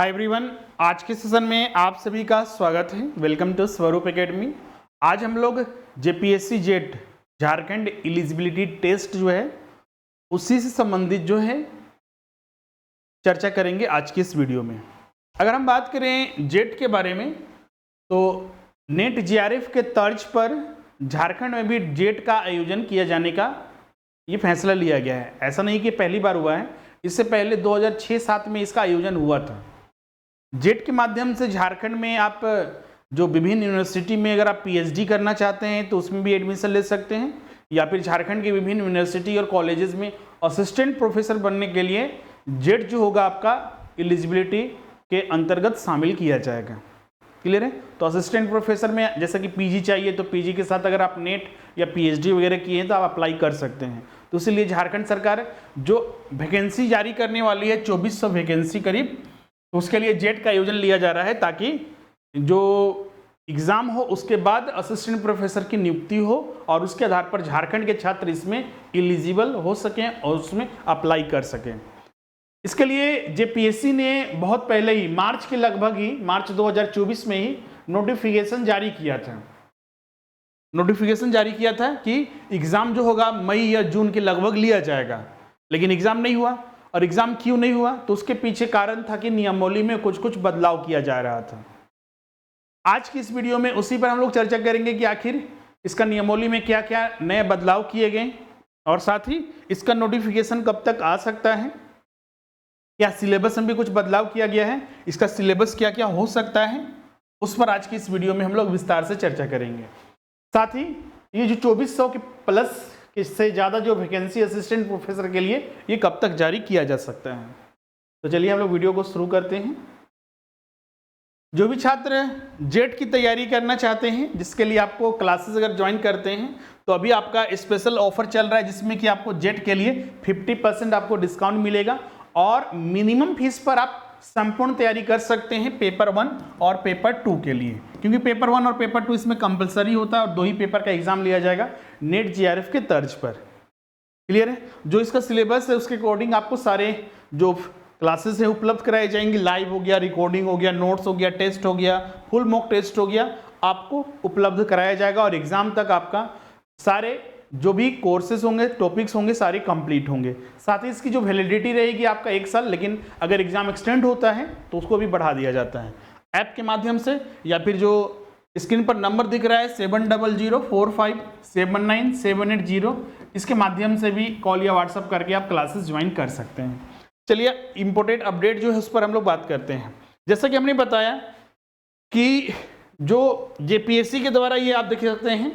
Hi everyone, आज के session में आप सभी का स्वागत है। Welcome to Swaroop academy. आज हम लोग JPSC JET Jharkhand eligibility test जो है उसी से संबंधित जो है चर्चा करेंगे आज की इस वीडियो में। अगर हम बात करें जेट के बारे में तो नेट जेआरएफ के तर्ज पर झारखंड में भी जेट का आयोजन किया जाने का ये फैसला लिया गया है। ऐसा नहीं कि पहली बार हुआ है, इससे पहले 2006-07 में इसका आयोजन हुआ था। जेट के माध्यम से झारखंड में आप जो विभिन्न यूनिवर्सिटी में अगर आप पीएचडी करना चाहते हैं तो उसमें भी एडमिशन ले सकते हैं, या फिर झारखंड के विभिन्न यूनिवर्सिटी और कॉलेजेस में असिस्टेंट प्रोफेसर बनने के लिए जेट जो होगा आपका एलिजिबिलिटी के अंतर्गत शामिल किया जाएगा। क्लियर है? तो असिस्टेंट प्रोफेसर में जैसा कि पीजी चाहिए तो पीजी के साथ अगर आप नेट या पीएचडी वगैरह किए हैं तो आप अप्लाई कर सकते हैं। तो इसलिए झारखंड सरकार जो वैकेंसी जारी करने वाली है 2400 वैकेंसी करीब, तो उसके लिए जेट का आयोजन लिया जा रहा है ताकि जो एग्ज़ाम हो उसके बाद असिस्टेंट प्रोफेसर की नियुक्ति हो और उसके आधार पर झारखंड के छात्र इसमें एलिजिबल हो सकें और उसमें अप्लाई कर सकें। इसके लिए जेपीएससी ने बहुत पहले ही मार्च 2024 में ही नोटिफिकेशन जारी किया था कि एग्ज़ाम जो होगा मई या जून के लगभग लिया जाएगा, लेकिन एग्ज़ाम नहीं हुआ। और एग्ज़ाम क्यों नहीं हुआ तो उसके पीछे कारण था कि नियमावली में कुछ बदलाव किया जा रहा था। आज की इस वीडियो में उसी पर हम लोग चर्चा करेंगे कि आखिर इसका नियमावली में क्या क्या नए बदलाव किए गए और साथ ही इसका नोटिफिकेशन कब तक आ सकता है, क्या सिलेबस में भी कुछ बदलाव किया गया है, इसका सिलेबस क्या क्या हो सकता है, उस पर आज की इस वीडियो में हम लोग विस्तार से चर्चा करेंगे। साथ ही ये जो 2400 के प्लस इससे ज़्यादा जो वैकेंसी असिस्टेंट प्रोफेसर के लिए ये कब तक जारी किया जा सकता है। तो चलिए हम लोग वीडियो को शुरू करते हैं। जो भी छात्र जेट की तैयारी करना चाहते हैं, जिसके लिए आपको क्लासेस अगर ज्वाइन करते हैं तो अभी आपका स्पेशल ऑफर चल रहा है जिसमें कि आपको जेट के लिए 50% आपको डिस्काउंट मिलेगा और मिनिमम फीस पर आप संपूर्ण तैयारी कर सकते हैं पेपर 1 और पेपर 2 के लिए, क्योंकि पेपर 1 और पेपर 2 इसमें कंपलसरी होता है और 2 ही पेपर का एग्जाम लिया जाएगा नेट जेआरएफ के तर्ज पर। क्लियर है? जो इसका सिलेबस है उसके अकॉर्डिंग आपको सारे जो क्लासेस है उपलब्ध कराए जाएंगे। लाइव हो गया, रिकॉर्डिंग हो गया, नोट्स हो गया, टेस्ट हो गया, फुल मॉक टेस्ट हो गया, आपको उपलब्ध कराया जाएगा और एग्जाम तक आपका सारे जो भी कोर्सेज होंगे, टॉपिक्स होंगे, सारे कंप्लीट होंगे। साथ ही इसकी जो वैलिडिटी रहेगी आपका 1 साल, लेकिन अगर एग्जाम एक्सटेंड होता है तो उसको भी बढ़ा दिया जाता है ऐप के माध्यम से, या फिर जो स्क्रीन पर नंबर दिख रहा है 7004579780, इसके माध्यम से भी कॉल या व्हाट्सअप करके आप क्लासेस ज्वाइन कर सकते हैं। चलिए इंपॉर्टेंट अपडेट जो है उस पर हम लोग बात करते हैं। जैसा कि हमने बताया कि जो जेपीएससी के द्वारा ये आप देख सकते हैं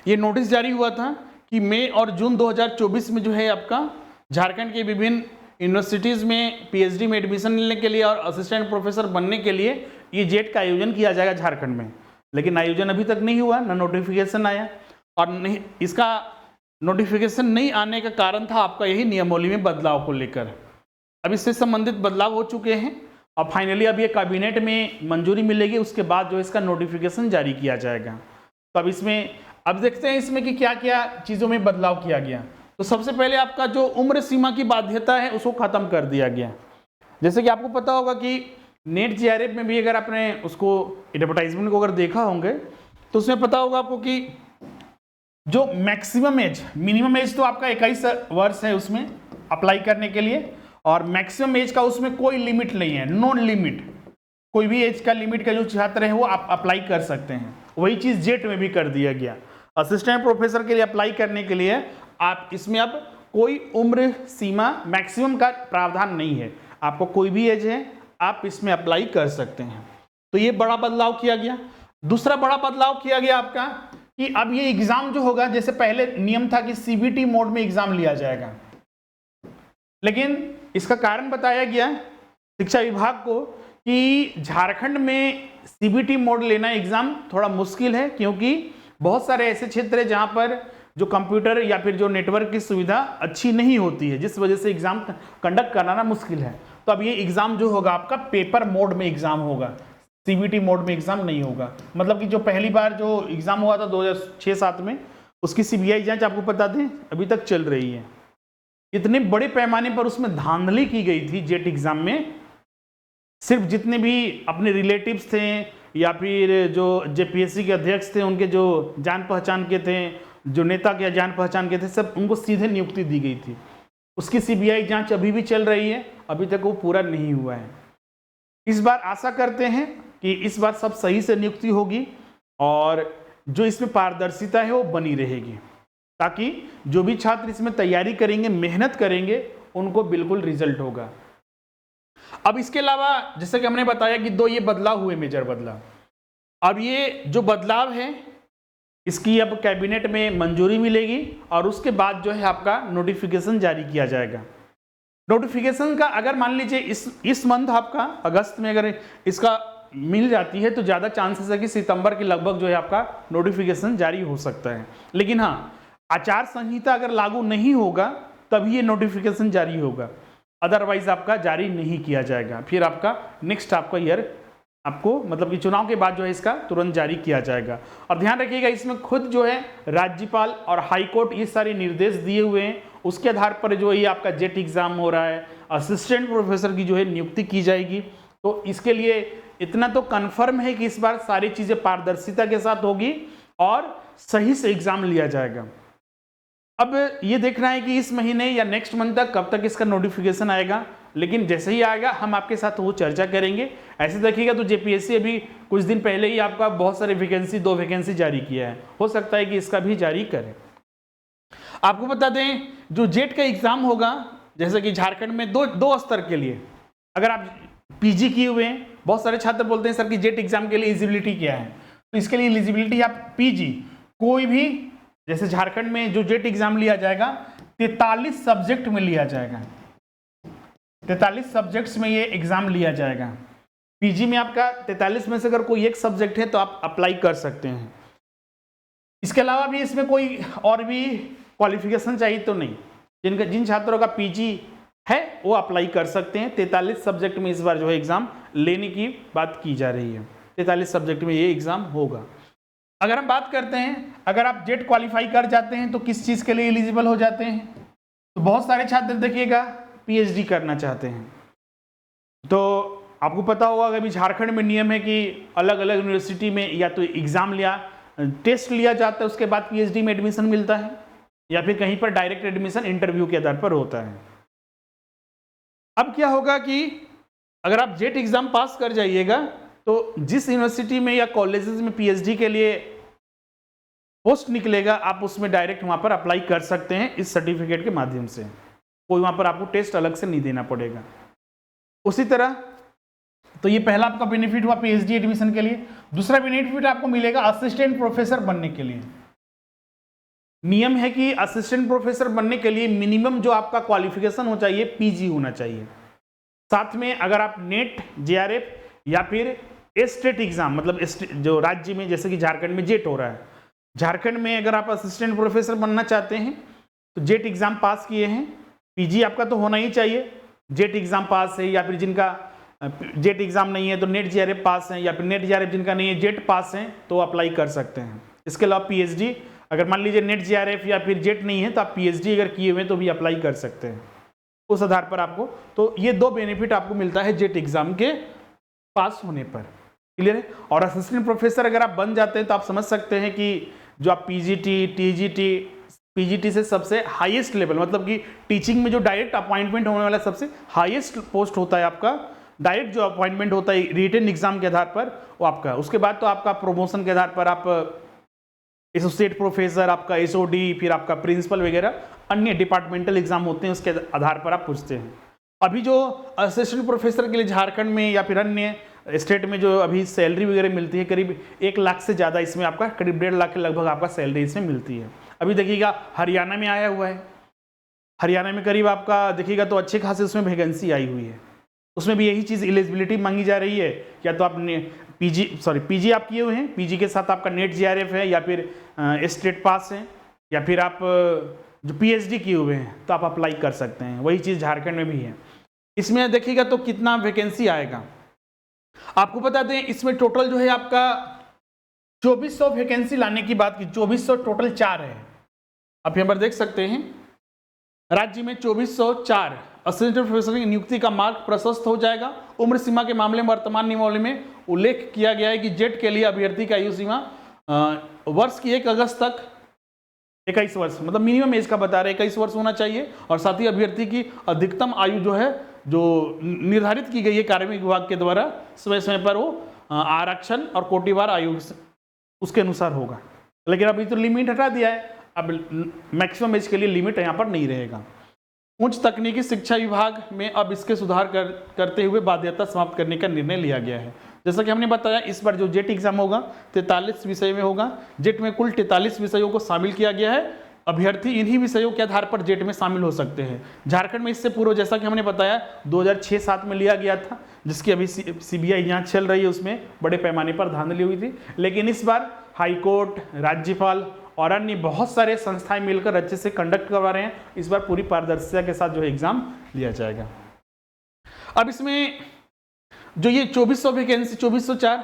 ये नोटिस जारी हुआ था कि मई और जून 2024 में जो है आपका झारखंड के विभिन्न यूनिवर्सिटीज़ में पीएचडी में एडमिशन लेने के लिए और असिस्टेंट प्रोफेसर बनने के लिए ये जेट का आयोजन किया जाएगा झारखंड में, लेकिन आयोजन अभी तक नहीं हुआ, ना नोटिफिकेशन आया। और नहीं, इसका नोटिफिकेशन नहीं आने का कारण था आपका यही नियमावली में बदलाव को लेकर। अब इससे संबंधित बदलाव हो चुके हैं और फाइनली अब ये कैबिनेट में मंजूरी मिलेगी, उसके बाद जो इसका नोटिफिकेशन जारी किया जाएगा। तो अब देखते हैं इसमें कि क्या क्या चीज़ों में बदलाव किया गया। तो सबसे पहले आपका जो उम्र सीमा की बाध्यता है उसको खत्म कर दिया गया। जैसे कि आपको पता होगा कि नेट जेआरएफ में भी अगर आपने उसको एडवर्टाइजमेंट को अगर देखा होंगे तो उसमें पता होगा आपको कि जो मैक्सिमम एज, मिनिमम एज तो आपका 21 वर्ष है उसमें अप्लाई करने के लिए, और मैक्सिमम एज का उसमें कोई लिमिट नहीं है, नॉन लिमिट, कोई भी एज का लिमिट का जो छात्र है वो आप अप्लाई कर सकते हैं। वही चीज़ जेट में भी कर दिया गया। असिस्टेंट प्रोफेसर के लिए अप्लाई करने के लिए आप इसमें अब कोई उम्र सीमा मैक्सिमम का प्रावधान नहीं है, आपको कोई भी एज है आप इसमें अप्लाई कर सकते हैं। तो ये बड़ा बदलाव किया गया। दूसरा बड़ा बदलाव किया गया आपका कि अब ये एग्जाम जो होगा, जैसे पहले नियम था कि सीबीटी मोड में एग्जाम लिया जाएगा, लेकिन इसका कारण बताया गया शिक्षा विभाग को कि झारखंड में सीबीटी मोड लेना एग्जाम थोड़ा मुश्किल है, क्योंकि बहुत सारे ऐसे क्षेत्र है जहां पर जो कंप्यूटर या फिर जो नेटवर्क की सुविधा अच्छी नहीं होती है, जिस वजह से एग्जाम कंडक्ट कराना मुश्किल है। तो अब ये एग्जाम जो होगा आपका पेपर मोड में एग्जाम होगा, सीबीटी मोड में एग्जाम नहीं होगा। मतलब कि जो पहली बार जो एग्जाम हुआ था 2006-07 में, उसकी सीबीआई जांच आपको बता दें अभी तक चल रही है। इतने बड़े पैमाने पर उसमें धांधली की गई थी जेट एग्जाम में सिर्फ जितने भी अपने रिलेटिव्स थे या फिर जो जेपीएससी के अध्यक्ष थे, उनके जो जान पहचान के थे, जो नेता के जान पहचान के थे, सब उनको सीधे नियुक्ति दी गई थी। उसकी सीबीआई जांच अभी भी चल रही है, अभी तक वो पूरा नहीं हुआ है। इस बार आशा करते हैं कि इस बार सब सही से नियुक्ति होगी और जो इसमें पारदर्शिता है वो बनी रहेगी, ताकि जो भी छात्र इसमें तैयारी करेंगे, मेहनत करेंगे, उनको बिल्कुल रिजल्ट होगा। अब इसके अलावा जैसे कि हमने बताया कि दो ये बदलाव हुए, मेजर बदलाव। अब ये जो बदलाव है इसकी अब कैबिनेट में मंजूरी मिलेगी और उसके बाद जो है आपका नोटिफिकेशन जारी किया जाएगा। नोटिफिकेशन का अगर मान लीजिए इस मंथ आपका अगस्त में अगर इसका मिल जाती है तो ज़्यादा चांसेस है कि सितंबर के लगभग जो है आपका नोटिफिकेशन जारी हो सकता है। लेकिन हाँ, आचार संहिता अगर लागू नहीं होगा तभी ये नोटिफिकेशन जारी होगा, अदरवाइज आपका जारी नहीं किया जाएगा। फिर आपका नेक्स्ट आपका ईयर आपको मतलब कि चुनाव के बाद जो है इसका तुरंत जारी किया जाएगा। और ध्यान रखिएगा इसमें खुद जो है राज्यपाल और हाईकोर्ट ये सारे निर्देश दिए हुए हैं, उसके आधार पर जो ये आपका जेट एग्जाम हो रहा है, असिस्टेंट प्रोफेसर की जो है नियुक्ति की जाएगी। तो इसके लिए इतना तो कन्फर्म है कि इस बार सारी चीज़ें पारदर्शिता के साथ होगी और सही से एग्जाम लिया जाएगा। अब ये देखना है कि इस महीने या नेक्स्ट मंथ तक कब तक इसका नोटिफिकेशन आएगा, लेकिन जैसे ही आएगा हम आपके साथ वो चर्चा करेंगे। ऐसे देखिएगा तो जेपीएससी अभी कुछ दिन पहले ही आपका बहुत सारे वैकेंसी 2 वैकेंसी जारी किया है, हो सकता है कि इसका भी जारी करें। आपको बता दें जो जेट का एग्जाम होगा, जैसे कि झारखंड में दो स्तर के लिए, अगर आप पीजी किए हुए हैं, बहुत सारे छात्र बोलते हैं सर कि जेट एग्जाम के लिए एलिजिबिलिटी क्या है, तो इसके लिए एलिजिबिलिटी आप पीजी कोई भी, जैसे झारखंड में जो जेट एग्जाम लिया जाएगा 43 सब्जेक्ट में लिया जाएगा, 43 सब्जेक्ट्स में ये एग्जाम लिया जाएगा। पीजी में आपका 43 में से अगर कोई एक सब्जेक्ट है तो आप अप्लाई कर सकते हैं। इसके अलावा भी इसमें कोई और भी क्वालिफिकेशन चाहिए तो नहीं, जिन छात्रों का पीजी है वो अप्लाई कर सकते हैं। 43 सब्जेक्ट में इस बार जो है एग्जाम लेने की बात की जा रही है, 43 सब्जेक्ट में ये एग्जाम होगा। अगर हम बात करते हैं, अगर आप जेट क्वालिफाई कर जाते हैं तो किस चीज़ के लिए एलिजिबल हो जाते हैं, तो बहुत सारे छात्र देखिएगा पीएचडी करना चाहते हैं। तो आपको पता होगा कि अभी झारखंड में नियम है कि अलग अलग यूनिवर्सिटी में या तो एग्जाम लिया, टेस्ट लिया जाता है, उसके बाद पीएचडी में एडमिशन मिलता है, या फिर कहीं पर डायरेक्ट एडमिशन इंटरव्यू के आधार पर होता है। अब क्या होगा कि अगर आप जेट एग्जाम पास कर जाइएगा तो जिस यूनिवर्सिटी में या कॉलेजेस में पीएचडी के लिए पोस्ट निकलेगा आप उसमें डायरेक्ट वहां पर अप्लाई कर सकते हैं इस सर्टिफिकेट के माध्यम से, कोई वहां पर आपको टेस्ट अलग से नहीं देना पड़ेगा। उसी तरह तो ये पहला आपका बेनिफिट हुआ पीएचडी एडमिशन के लिए। दूसरा बेनिफिट आपको मिलेगा असिस्टेंट प्रोफेसर बनने के लिए। नियम है कि असिस्टेंट प्रोफेसर बनने के लिए मिनिमम जो आपका क्वालिफिकेशन हो चाहिए पीजी होना चाहिए। साथ में अगर आप नेट, जेआरएफ या फिर स्टेट एग्जाम, मतलब जो राज्य में जैसे कि झारखंड में जेट हो रहा है, झारखंड में अगर आप असिस्टेंट प्रोफेसर बनना चाहते हैं तो जेट एग्जाम पास किए हैं, पीजी आपका तो होना ही चाहिए। जेट एग्जाम पास है, या फिर जिनका जेट एग्जाम नहीं है तो नेट जेआरएफ पास है, या फिर नेट जेआरएफ जिनका नहीं है जेट पास है तो अप्लाई कर सकते हैं। इसके अलावा पीएचडी, अगर मान लीजिए नेट जेआरएफ या फिर जेट नहीं है तो आप पीएचडी अगर किए हुए हैं तो भी अप्लाई कर सकते हैं उस आधार पर आपको। तो ये 2 बेनिफिट आपको मिलता है जेट एग्जाम के पास होने पर। क्लियर है। और असिस्टेंट प्रोफेसर अगर आप बन जाते हैं तो आप समझ सकते हैं कि जो आप पीजीटी, टीजीटी, पीजीटी से सबसे हाईएस्ट लेवल, मतलब कि टीचिंग में जो डायरेक्ट अपॉइंटमेंट होने वाला सबसे हाईएस्ट पोस्ट होता है आपका, डायरेक्ट जो अपॉइंटमेंट होता है रिटन एग्जाम के आधार पर वो आपका। उसके बाद तो आपका प्रमोशन के आधार पर आप एसोसिएट प्रोफेसर, आपका एसओडी, फिर आपका प्रिंसिपल वगैरह अन्य डिपार्टमेंटल एग्जाम होते हैं, उसके आधार पर आप पूछते हैं। अभी जो असिस्टेंट प्रोफेसर के लिए झारखंड में या फिर अन्य स्टेट में जो अभी सैलरी वगैरह मिलती है, करीब 1 लाख से ज़्यादा इसमें आपका, करीब 1.5 लाख के लगभग आपका सैलरी इसमें मिलती है। अभी देखिएगा हरियाणा में आया हुआ है, हरियाणा में करीब आपका देखिएगा तो अच्छे खासे उसमें वैकेंसी आई हुई है, उसमें भी यही चीज़ एलिजिबिलिटी मांगी जा रही है। या तो आपने पीजी आप किए हुए हैं, पीजी के साथ आपका नेट जेआरएफ है या फिर स्टेट पास है, या फिर आप जो पीएचडी किए हुए हैं तो आप अप्लाई कर सकते हैं। वही चीज़ झारखंड में भी है। इसमें देखिएगा तो कितना वैकेंसी आएगा आपको बता दें। इसमें टोटल जो है आपका 2400 वैकेंसी लाने की बात की, 2400 टोटल 4 है। आप यहाँ पर देख सकते हैं राज्य में 2404 असिस्टेंट प्रोफेसर की नियुक्ति का मार्ग प्रशस्त हो जाएगा। उम्र सीमा के मामले में वर्तमान नियमावली में उल्लेख किया गया है कि जेट के लिए अभ्यर्थी का आयु सीमा वर्ष की 1 अगस्त तक 21 वर्ष, मतलब मिनिमम एज का बता रहे 21 वर्ष होना चाहिए। और साथ ही अभ्यर्थी की अधिकतम आयु जो है जो निर्धारित की गई है कार्मिक विभाग के द्वारा समय समय पर वो आरक्षण और कोटिवार आयु उसके अनुसार होगा। लेकिन अभी तो लिमिट हटा दिया है, अब मैक्सिमम एज के लिए लिमिट यहाँ पर नहीं रहेगा। उच्च तकनीकी शिक्षा विभाग में अब इसके सुधार करते हुए बाध्यता समाप्त करने का निर्णय लिया गया है। जैसा कि हमने बताया इस बार जो जेट एग्जाम होगा 43 विषय में होगा। जेट में कुल 43 विषयों को शामिल किया गया है। अभ्यर्थी इन्हीं विषयों के आधार पर जेट में शामिल हो सकते हैं। झारखंड में इससे पूर्व जैसा कि हमने बताया 2006-07 में लिया गया था, जिसकी अभी सीबीआई यहाँ चल रही है, उसमें बड़े पैमाने पर धांधली हुई थी। लेकिन इस बार हाईकोर्ट, राज्यपाल और अन्य बहुत सारे संस्थाएं मिलकर अच्छे से कंडक्ट करवा रहे हैं। इस बार पूरी पारदर्शिता के साथ जो है एग्जाम लिया जाएगा। अब इसमें जो ये 2400 वैकेंसी 2404,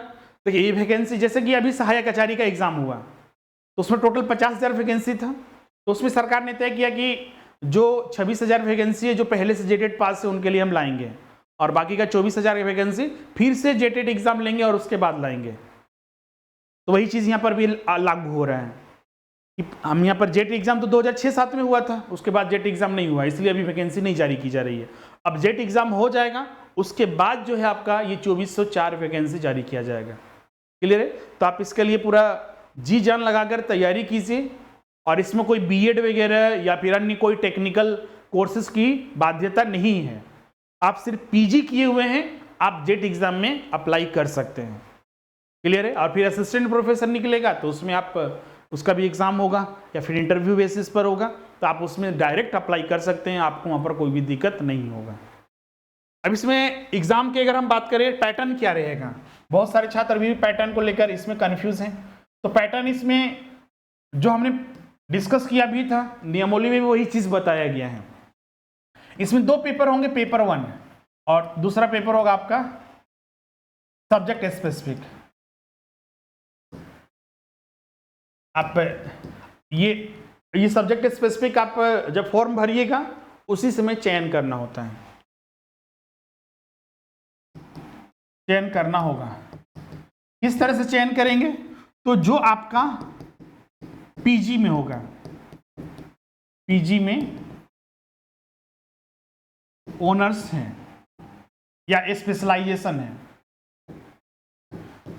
देखिए ये वैकेंसी जैसे कि अभी सहायक आचार्य का एग्जाम हुआ तो उसमें टोटल 50,000 वैकेंसी था। तो उसमें सरकार ने तय किया कि जो 26,000 वैकेंसी है जो पहले से जेटेड पास है उनके लिए हम लाएंगे, और बाकी का 24,000 की वैकेंसी फिर से जेटेड एग्जाम लेंगे और उसके बाद लाएंगे। तो वही चीज़ यहाँ पर भी लागू हो रहा है कि हम यहाँ पर जेट एग्जाम तो 2006-07 में हुआ था, उसके बाद जेट एग्जाम नहीं हुआ, इसलिए अभी वैकेंसी नहीं जारी की जा रही है। अब जेट एग्जाम हो जाएगा, उसके बाद जो है आपका ये 2404 वैकेंसी जारी किया जाएगा। क्लियर है? तो आप इसके लिए पूरा जी जान लगाकर तैयारी कीजिए, और इसमें कोई बीएड वगैरह या फिर अन्य कोई टेक्निकल कोर्सेज की बाध्यता नहीं है। आप सिर्फ पीजी किए हुए हैं, आप जेट एग्जाम में अप्लाई कर सकते हैं। क्लियर है? और फिर असिस्टेंट प्रोफेसर निकलेगा तो उसमें आप उसका भी एग्जाम होगा या फिर इंटरव्यू बेसिस पर होगा, तो आप उसमें डायरेक्ट अप्लाई कर सकते हैं, आपको वहाँ पर कोई भी दिक्कत नहीं होगा। अब इसमें एग्जाम की अगर हम बात करें पैटर्न क्या रहेगा, बहुत सारे छात्र अभी भी पैटर्न को लेकर इसमें कंफ्यूज हैं। तो पैटर्न इसमें जो हमने डिस्कस किया भी था, नियमावली में भी वही चीज बताया गया है। इसमें 2 पेपर होंगे, पेपर 1 और दूसरा पेपर होगा आपका सब्जेक्ट स्पेसिफिक। आप ये सब्जेक्ट स्पेसिफिक आप जब फॉर्म भरिएगा उसी समय चयन करना होता है, चयन करना होगा। किस तरह से चयन करेंगे? तो जो आपका पीजी में होगा, पीजी में ऑनर्स है या स्पेशलाइजेशन है,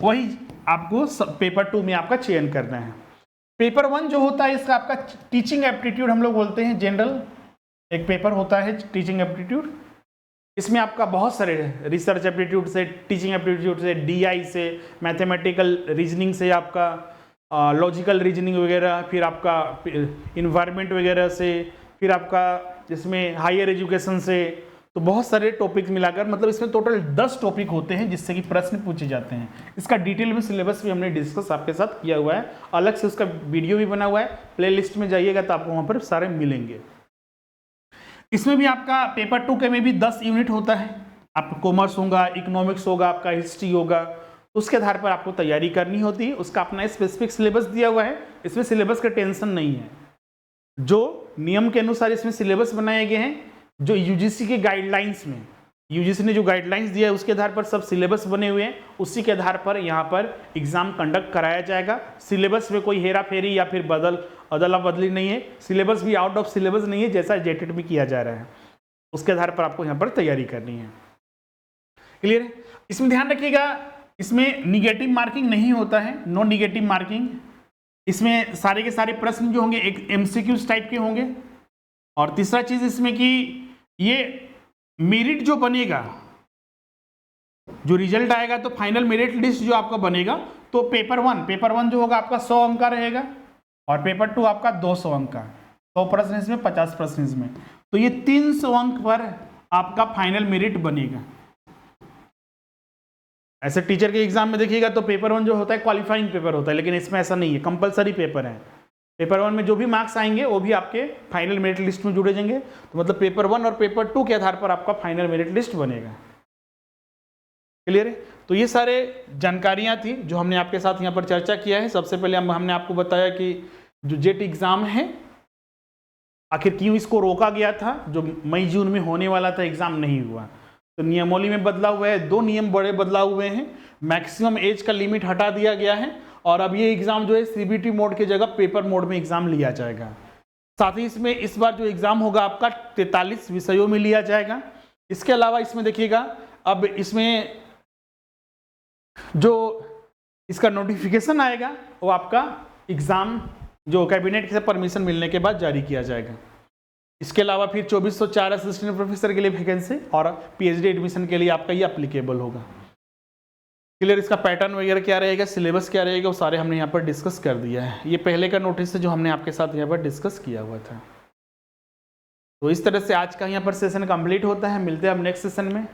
वही आपको पेपर 2 में आपका चयन करना है। पेपर 1 जो होता है इसका आपका टीचिंग एप्टीट्यूड हम लोग बोलते हैं, जनरल एक पेपर होता है टीचिंग एप्टीट्यूड। इसमें आपका बहुत सारे रिसर्च एप्टीट्यूड से, टीचिंग एप्टीट्यूड से, डीआई से, मैथमेटिकल रीजनिंग से, आपका लॉजिकल रीजनिंग वगैरह, फिर आपका इन्वायरमेंट वगैरह से, फिर आपका इसमें हायर एजुकेशन से, तो बहुत सारे टॉपिक मिलाकर मतलब इसमें टोटल 10 टॉपिक होते हैं जिससे कि प्रश्न पूछे जाते हैं। इसका डिटेल में सिलेबस भी हमने डिस्कस आपके साथ किया हुआ है, अलग से उसका वीडियो भी बना हुआ है, प्लेलिस्ट में जाइएगा तो आपको वहाँ पर सारे मिलेंगे। इसमें भी आपका पेपर 2 के में भी 10 यूनिट होता है। आपका कॉमर्स होगा, इकोनॉमिक्स होगा, आपका हिस्ट्री होगा, उसके आधार पर आपको तैयारी करनी होती है। उसका अपना स्पेसिफिक सिलेबस दिया हुआ है, इसमें सिलेबस का टेंशन नहीं है। जो नियम के अनुसार इसमें सिलेबस बनाए गए हैं, जो यूजीसी के गाइडलाइंस में, यूजीसी ने जो गाइडलाइंस दिया है उसके आधार पर सब सिलेबस बने हुए हैं, उसी के आधार पर यहाँ पर एग्जाम कंडक्ट कराया जाएगा। सिलेबस में कोई हेरा फेरी या फिर अदला बदली नहीं है, सिलेबस भी आउट ऑफ सिलेबस नहीं है जैसा जेटेड में किया जा रहा है, उसके आधार पर आपको यहाँ पर तैयारी करनी है। क्लियर है? इसमें ध्यान रखिएगा, इसमें निगेटिव मार्किंग नहीं होता है, नो निगेटिव मार्किंग। इसमें सारे के सारे प्रश्न जो होंगे एक एमसीक्यूज टाइप के होंगे। और तीसरा चीज इसमें कि ये मेरिट जो बनेगा, जो रिजल्ट आएगा तो फाइनल मेरिट लिस्ट जो आपका बनेगा, तो पेपर 1 जो होगा आपका 100 अंक का रहेगा और पेपर 2 आपका 200 अंक का, 100 प्रश्न इसमें, 50 प्रश्न इसमें, तो ये 300 अंक पर आपका फाइनल मेरिट बनेगा। ऐसे टीचर के एग्जाम में देखिएगा तो पेपर 1 जो होता है क्वालिफाइंग पेपर होता है, लेकिन इसमें ऐसा नहीं है, कंपलसरी पेपर है। पेपर 1 में जो भी मार्क्स आएंगे वो भी आपके फाइनल मेरिट लिस्ट में जुड़े जाएंगे। तो मतलब पेपर 1 और पेपर 2 के आधार पर आपका फाइनल मेरिट लिस्ट बनेगा। क्लियर है? तो ये सारे जानकारियां थी जो हमने आपके साथ यहाँ पर चर्चा किया है। सबसे पहले हमने आपको बताया कि जो जेट एग्जाम है आखिर क्यों इसको रोका गया था, जो मई जून में होने वाला था एग्जाम नहीं हुआ। तो नियमावली में बदलाव हुआ है, 2 नियम बड़े बदलाव हुए हैं। मैक्सिमम एज का लिमिट हटा दिया गया है और अब ये एग्जाम जो है सीबीटी मोड की जगह पेपर मोड में एग्जाम लिया जाएगा। साथ ही इसमें इस बार जो एग्जाम होगा आपका 43 विषयों में लिया जाएगा। इसके अलावा इसमें देखिएगा, अब इसमें जो इसका नोटिफिकेशन आएगा वो आपका एग्जाम जो कैबिनेट से परमिशन मिलने के बाद जारी किया जाएगा। इसके अलावा फिर 2404 असिस्टेंट प्रोफेसर के लिए वैकेंसी और पीएचडी एडमिशन के लिए आपका ये अप्लीकेबल होगा। क्लियर, इसका पैटर्न वगैरह क्या रहेगा, सिलेबस क्या रहेगा, वो सारे हमने यहाँ पर डिस्कस कर दिया है। ये पहले का नोटिस है जो हमने आपके साथ यहाँ पर डिस्कस किया हुआ था। तो इस तरह से आज का यहाँ पर सेशन कंप्लीट होता है। मिलते हैं अब नेक्स्ट सेशन में।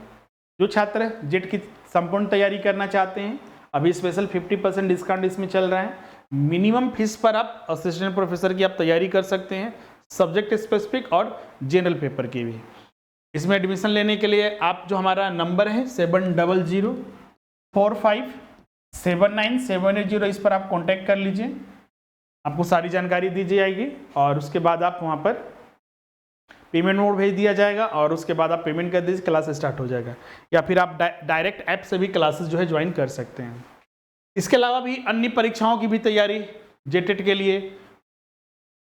जो छात्र जेट की संपूर्ण तैयारी करना चाहते हैं, अभी स्पेशल 50% डिस्काउंट इसमें चल रहा है। मिनिमम फीस पर आप असिस्टेंट प्रोफेसर की आप तैयारी कर सकते हैं, सब्जेक्ट स्पेसिफिक और जनरल पेपर की भी। इसमें एडमिशन लेने के लिए आप जो हमारा नंबर है 7004579780, इस पर आप कांटेक्ट कर लीजिए, आपको सारी जानकारी दी जाएगी और उसके बाद आप वहाँ पर पेमेंट मोड भेज दिया जाएगा और उसके बाद आप पेमेंट कर दीजिए, क्लास स्टार्ट हो जाएगा। या फिर आप डायरेक्ट ऐप से भी क्लासेस जो है ज्वाइन कर सकते हैं। इसके अलावा भी अन्य परीक्षाओं की भी तैयारी, जेटेट के लिए,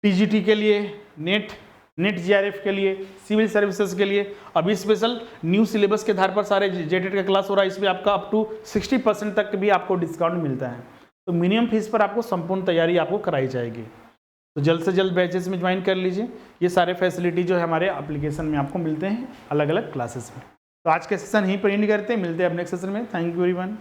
टीजीटी के लिए, नेट जीआरएफ के लिए, सिविल सर्विसेज के लिए अभी स्पेशल न्यू सिलेबस के आधार पर सारे जेटेट का क्लास हो रहा है। इसमें आपका अप टू 60% तक भी आपको डिस्काउंट मिलता है। तो मिनिमम फीस पर आपको संपूर्ण तैयारी आपको कराई जाएगी। तो जल्द से जल्द बैचेस में ज्वाइन कर लीजिए। ये सारे फैसिलिटी जो है हमारे एप्लीकेशन में आपको मिलते हैं अलग अलग क्लासेस में। तो आज के सेशन यहीं पर एंड करते हैं, मिलते हैं अब नेक्स्ट सेशन में। Thank you everyone.